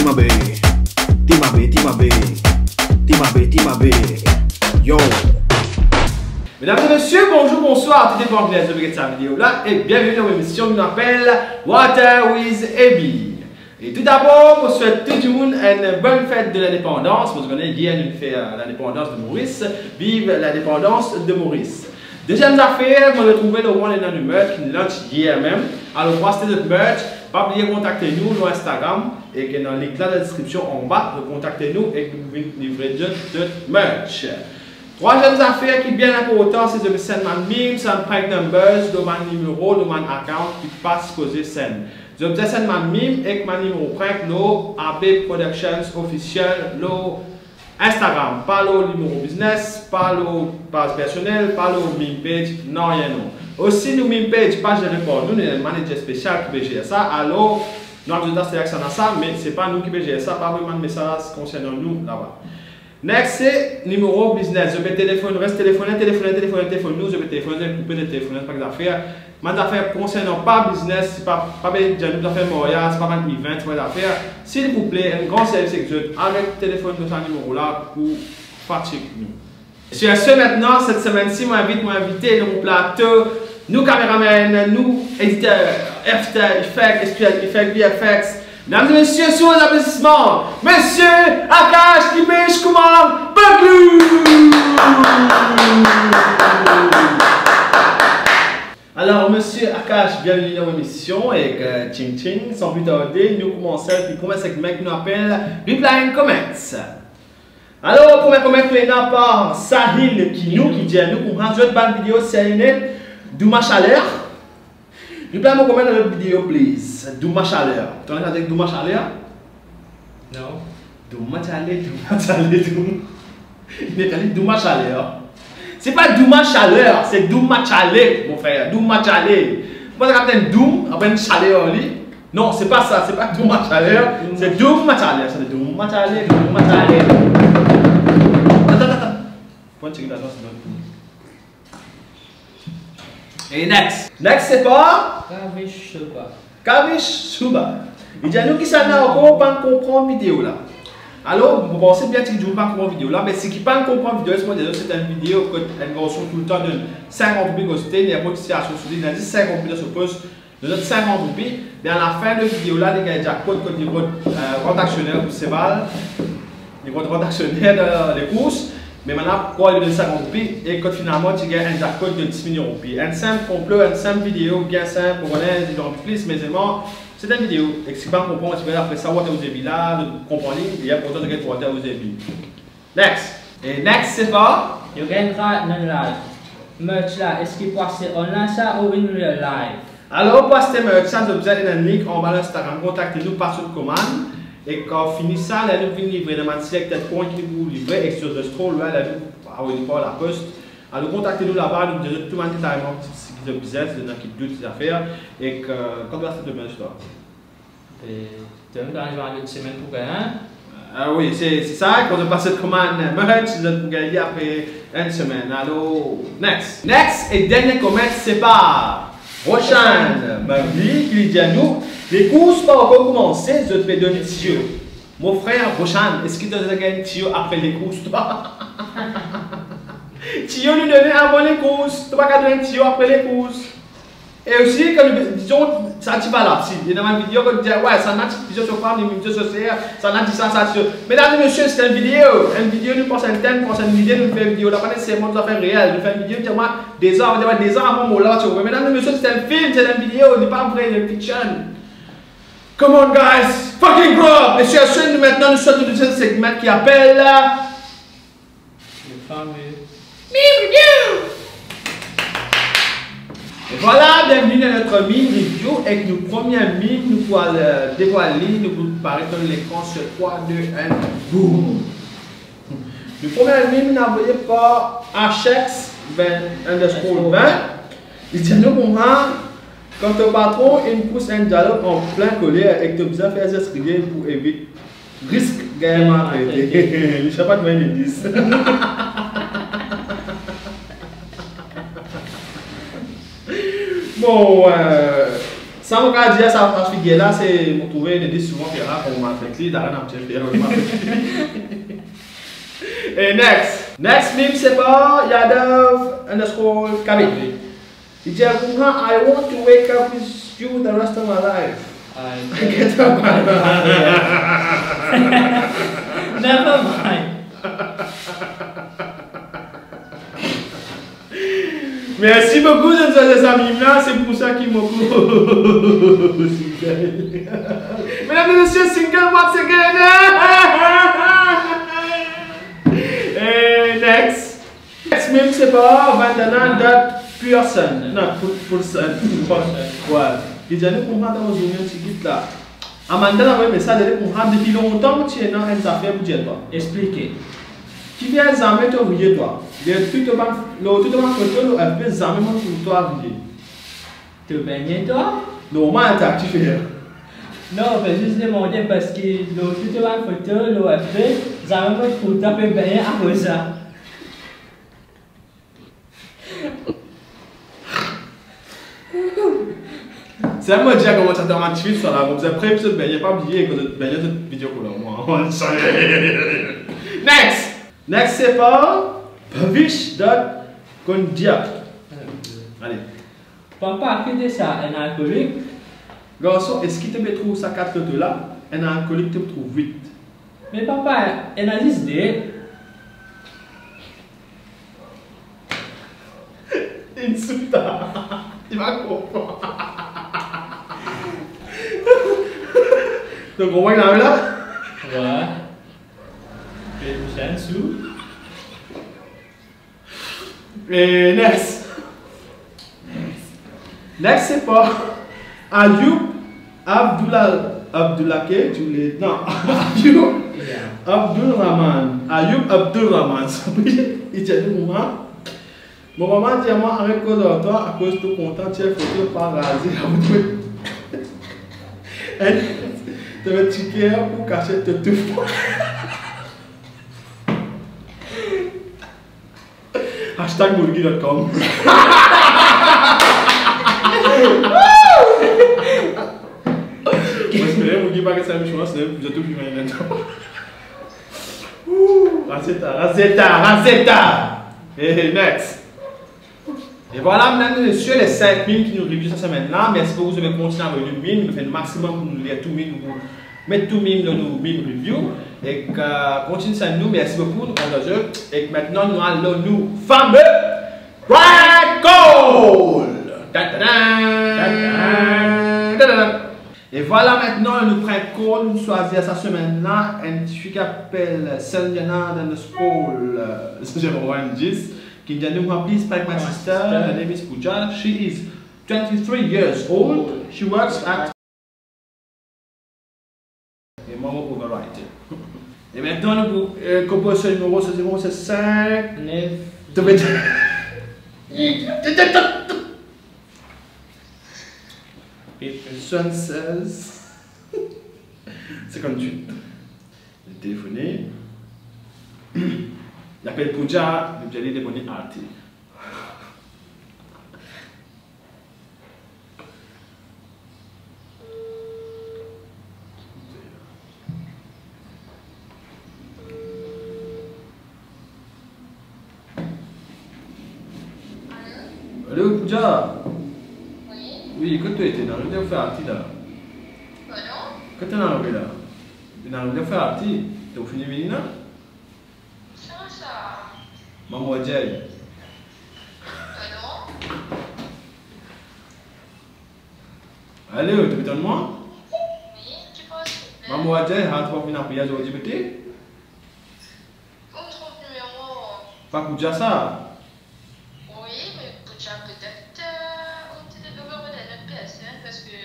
Timabe, Timabe, Timabe, Timabe, Timabe, yo. Mesdames et messieurs, bonjour, bonsoir, tout dépend de la vidéo là et bienvenue dans l'émission qui s'appelle Water with Ebi. Et tout d'abord, je souhaite tout le monde une bonne fête de l'indépendance. Vous connaissez, hier, nous fait l'indépendance de Maurice. Vive l'indépendance de Maurice. Deuxième affaire, je vais trouver le one dans le merch qui launch hier même. Alors, pour acheter notre merch, pas oublier de contacter nous sur Instagram et que dans le link là de la description en bas, contactez-nous et que vous pouvez livrer notre merch. Troisième affaire qui est bien important, c'est de send man meme, send prank numbers, de man numéro, de man account qui passe poser send. Je vais send man meme et man numéro prank no AB Productions officiel no Instagram, pas le numéro business, pas le page personnel, pas le meme page, non rien non. Aussi nous meme page pas géré par nous, nous sommes manager spécial qui peut gérer ça. Alors nous avons besoin de ça, mais c'est pas nous qui peut gérer ça, pas vraiment de message concernant nous là-bas. Next, c'est numéro business. Je vais téléphoner, reste téléphoner, nous, je vais téléphoner, couper de téléphoner, pas d'affaires. Mais d'affaires concernant pas business, c'est pas bien d'affaires mariage, c'est pas mal event, c'est pas d'affaires. S'il vous plaît, un grand service exode avec le téléphone de ce numéro-là pour fatiguer nous. Sur ce, maintenant, cette semaine-ci, je m'invite dans mon plateau, nous caméramans, nous éditeurs, After Effects, Effects, VFX. Mesdames et messieurs, sous les applaudissements, Monsieur Akash Kimesh Kumar Baglou. Alors, Monsieur Akash, bienvenue dans l'émission et Ching Ching, sans plus tarder, nous commençons avec le premier segment qui nous appelle Replying Comments. Alors, premier comment est par Sahil Kinou qui dit à nous pour rendre une vidéo sur Internet Douma Chaleur. Reply mon comment dans la vidéo, please. Douma Chaleur. Tu as entendu Douma Chaleur? Non. Douma Chaleur, Douma Chaleur, Il est allé Douma Chaleur. C'est pas Douma Chaleur, c'est Douma Chaleur, mon frère. Douma Chaleur. Moi, je capte Doum, après Chaleur. Non, c'est pas ça, c'est pas Douma Chaleur, c'est Douma Chaleur. C'est Douma Chaleur, Douma Chaleur. Attends. Point de checker la c'est et next. Next, c'est pas Kavish Suba. Kavish Suba. Il dit à nous qui s'en a encore pas comprendre vidéo là. Alors, vous pensez bien que je ne pas comprendre vidéo là, mais ce qui pas comprendre vidéo, c'est une vidéo que une version tout le temps de 50 roupies costé, il y a beaucoup de situations sur l'île, il y a 50 roupies de ce poste, de notre 50 roupies. Mais à la fin de la vidéo là, les gars, jackpot côté niveau transactionnel pour Céval, niveau transactionnel des courses. Mais maintenant, quoi, il y a 50 roupies et quand finalement tu gagnes un jackpot de 10 millions de roupies. Un simple complet, une simple vidéo bien simple pour connaître plus aisément. C'est une vidéo. Et si tu ne comprends pas, tu vas après ça, Water with Ebi là, de comprendre, il y a pour toi de gagner Water with Ebi. Next. Et next, c'est pas? Tu gagneras non live. Merch là, est-ce qu'il passe online ça ou in real life? Alors, pour acheter merch, ça, vous avez un link en bas de Instagram. Contactez-nous par sur commande. Et quand on finit ça, là, nous venons livrer dans ma selected point qui vous livre et sur le scroll, là, nous envoyez pas la poste. Alors, contactez-nous là-bas, nous disons tout le monde détaillement ce qui est business, c'est dans qui doute des affaires. Et quand on va faire demain, je dois. Tu vas me faire une semaine pour gagner? Ah oui, c'est ça, quand on passe cette commande merch, vous allez gagner après une semaine. Alors, next. Next et dernier comment, c'est pas Rochane Marie qui dit à nous. Les courses pas encore commencé, je te vais donner Tio. Mon frère Rochane, est-ce qu'il te donne un Tio après les courses, toi? Tio lui donnait avant les courses, tu vas pas donner Tio après les courses. Et aussi, quand disons, ça tu vas là, il y a dans ma vidéo quand tu dis, ouais, ça n'a pas de sur femme, les médias sociaux, ça n'a dit ça, ça. Mesdames et messieurs, c'est une vidéo, nous pensons un thème, nous pensons une vidéo, nous faisons une vidéo, là, pas nécessairement des affaires réelles, nous faisons une vidéo, dis-moi, des heures avant mon là, tu vois. Mesdames et messieurs, c'est un film, c'est une vidéo, ce n'est pas vrai, c'est une fiction. Come on, guys, fucking grow up! Et sur ce, maintenant, nous sommes dans un segment qui appelle. Les fameux. Meme Review! Et voilà, bienvenue dans notre meme review avec nos premières memes, nous pouvons dévoiler, nous pouvons paraître dans l'écran sur 3, 2, 1, boum! Le premier meme nous envoyé par HX20_20. Il dit à nous pour moi, quand ton patron il pousse un dialogue en plein colère et que tu as besoin de faire des escaliers pour éviter risque gaiement traité. Je ne sais pas de 20 10. Bon, Ça, mon gars, dire ça, parce que là, c'est mon trouver des souvent qui là, qu'on m'a fait lui, d'ailleurs, un petit frère, Et next meme, c'est pas Yadav underscore Kabit. Il dit, I want to wake up with you the rest of my life. Get up, Never mind. Merci beaucoup de nous faire ces amis-là, c'est pour ça qu'il m'a Mesdames et messieurs, single once again. Et next meme, c'est pas Vandana Pearson. Non, Pearson. Ouais. Il dit, nous comprendre dans Zoom, c'est qui là. Amanda a envoyé un message, elle comprend depuis longtemps que tu es dans une affaire pour dire toi. Expliquez. Qui vient jamais te oublier toi. Tout le monde photo, le FP jamais pour toi oublier. Tu baignes toi? Non, moi, t'es actif hier. Non, je vais juste demander parce que tout le monde photo, le FP, jamais pour toi peut baigner à cause ça. C'est à moi de dire comment tu as activé sur la route. Vous avez prévu de baigner, pas oublier que vous baigner cette vidéo pour moi. Next, c'est pas Bhavish.Kondia. Allez. Papa, qui dit ça? Un alcoolique? Garçon, est-ce qu'il te trouve sa carte de là? Un alcoolique te trouve 8. Mais papa, elle a juste dit. Insulta. Il va comprendre. Donc, on voit qu'il y en a là? Ouais. Et sous. Et next, c'est pas Ayoub Abdoulake, tu l'es. Non, Abdulrahman. Ayoub Abdulrahman. Il dit à moi. Mon maman dit à moi, arrête cause de toi, à cause de content, tu es photo par rasé. Tu vas ticker pour cacher tes deux fois. Hashtag Moulgi.com. Parce que là, Moulgi pas que ça me change, c'est plus de tout qui m'a dit. Razeta. Et next. Et voilà, mesdames et messieurs, les 5 mimes qui nous reviewent cette semaine-là. Merci beaucoup, vous avez continué à revenir mime. Nous faisons le maximum pour nous lire tout mime, pour mettre tout mime dans nos mime review. Et continuez ça nous, merci beaucoup, nous comptons jeu. Et maintenant, nous allons nous fameux Brian Cole. Et voilà, maintenant, nous prenons Cole, nous choisissons cette semaine-là, un fille qui s'appelle Selena School, j'ai vraiment dit. Can you please spike my sister? Her name is Pooja. She is 23 years old. She works at. Et moi, on va overwrite. Et maintenant, nous composons le numéro, c'est 5. 9. 76. 58. Le téléphoné. Il appelle Pooja, il allait débonner Arti. Allô Pooja? Oui. Oui, quand tu étais dans le faire Arti là? Pardon? Quand tu es dans le là? Dans le faire Arti? Tu as fini de là? Maman Adjay. Pardon? Allô, tu m'étonnes moi? Oui, tu penses? Maman Adjay, tu vas venir appuyer aujourd'hui, peut-être? On trouve numéro. Pas pour dire ça? Oui, mais peut-être on te développe une personne parce que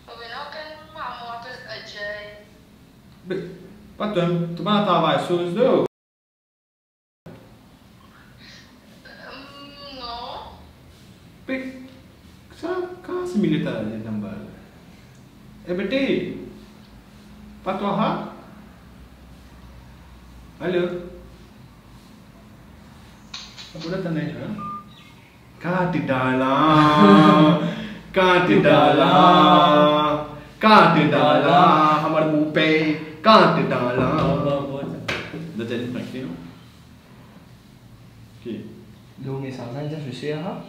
maintenant quand maman appelle Adjay. Mais, pas toi, tu vas travailler sur les deux. Non. Mais, ça, quand c'est militaire, les numbers? Eh bien, pas toi, hein? Allô? Apa dah tanya kan? Kah tidak lah. quand t'es dans là, quand t'es dans là, Hamad Boupé, quand t'es dans là. Vous avez dit pratiquer, non? Ok. Donc, mais ça va dire je suis là.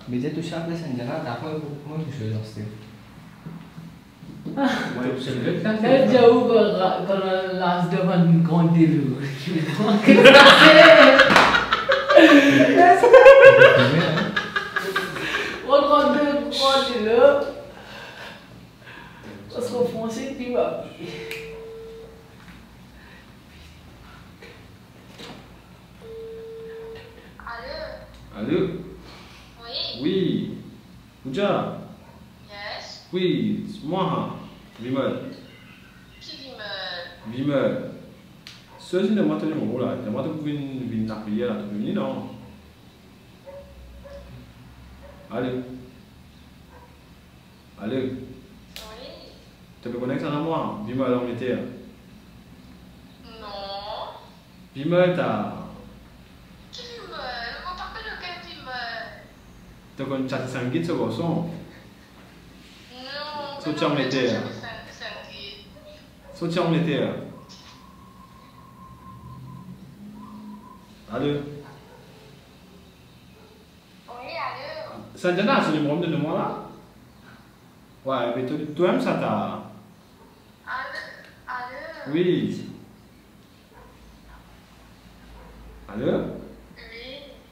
Mais j'ai touché après, c'est un gars, d'après, comment tu fais dans ce Kan jauh kalau last depan konti dulu. On rentre konti dulu. Parce qu'au français, tu vas. Allô? Oui. Oui. Ouja? Yes. Oui, c'est moi. Vimel. Qui Vimel? Vimel. Ceux qui ne m'ont pas tenu mon rôle là, ils m'ont pas venir la prière là, tu veux venir non? Allez. Allez. Oui. Tu peux connecter à moi? Vimel en était. Non. Vimel t'as. Qui Vimel? Je ne vois pas que lequel Vimel. Tu connais chat sanguine ce garçon? Non. Sauti en était. Sauti en était. Allô? Oui, allô? Sanjana, c'est le numéro de moi là? Ouais, mais toi-même ça t'a. Allô? Oui. Allô? Oui.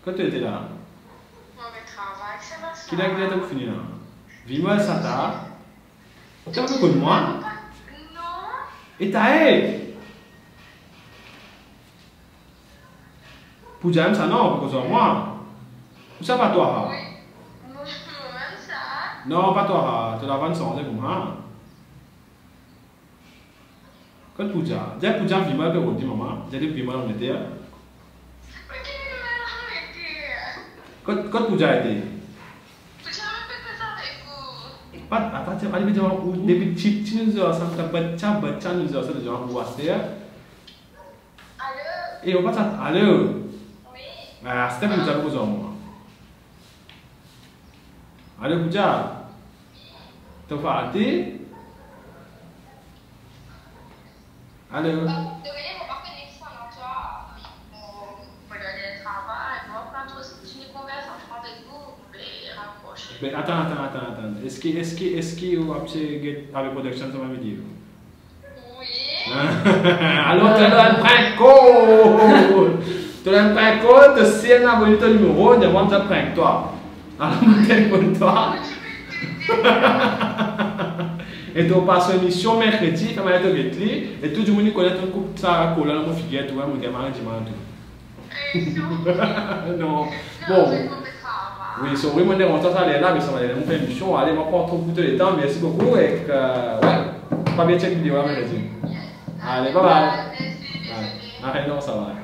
Quand tu étais là? Mauvais travail, c'est ma soeur. Qui l'a gagné pour finir là? Vis-moi ça t'a. Tu as un peu de moi? Non. Et t'as aidé? Pour dire ça non, pour cause de moi. Ça pas toi? Oui. Moi-même ça. Non, pas toi. Tu l'as vendu sans pour moi. Quand pour dire, vis-moi, tu dis maman, j'ai dit vis-moi on était. Mais qui Vimel en était? Quand pour dire été? Je n'ai même pas fait ça avec vous. Pas à partir de l'évidemment où depuis tu nous as ça nous a ça déjà pour voir Allô? et on passe à allô. Oui. Ah, c'était pour dire pour moi. Allô, Bouja. Tu vas arrêter? Allô? Désolé, mon papa n'est pas en toi. Pour le travail, moi, quand tu une conversation avec vous, vous pouvez rapprocher. Mais attends. Est-ce que vous avez avec production sur ma vidéo? Oui. Alors, tu as un prank call. Tu as un prank call, tu sais, on a abonné ton numéro, demande un prank toi. Alors, je téléphone toi. Et tu passes une émission mercredi, tu vas être et tout le monde connaît ton couple, ça, coller dans mon figuier, tu vois, mon gamin, non. Bon. Oui, c'est vraiment on ça aller là, mais ça va aller mon émission. Allez, on va pas trop coûter le temps. Merci beaucoup et ouais, pas bien check vidéo là, merci. Allez, bye bye. Arrête, non, ça va.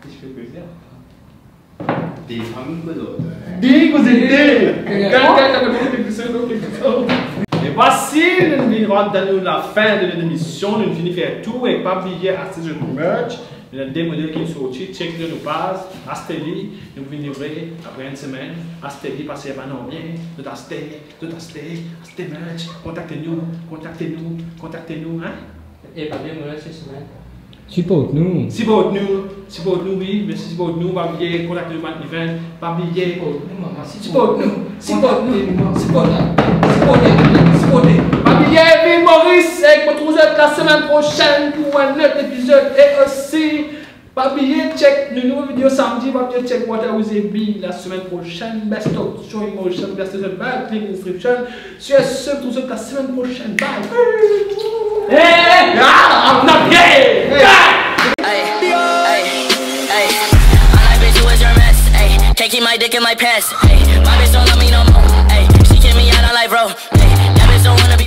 Je fais plaisir. Des familles que d'autres. Dis que vous êtes et voici, nous rentrons dans la fin de l'émission. Nous finissons faire tout et pas oublier à ce jeu de merch. Il y a des modèles qui sont sortis, check de nos pages, Asteli, nous vous livrer après une semaine. Asteli, passez pas non bien, tout Asté merch, contactez-nous, hein? Et pas bien, moi, cette semaine. Supporte-nous. Supporte-nous, oui, mais supporte-nous, pas oublier, contactez-nous dans l'event, pas oublier. Supporte-nous. Pas oublier, Ville Maurice, avec votre la semaine prochaine pour un autre épisode et aussi. Pas oublier, check nos nouvelles vidéos samedi, pas oublier, check Water with AB la semaine prochaine. Best of show emotion, best of bad, link description. Sur ce, tout ça la semaine prochaine. Bye. Hey! Ah, on a bien! Can't keep my dick in my pants. Ay, my bitch don't love me no more. Ay, she kick me out on life, bro. Ay, that bitch don't wanna be.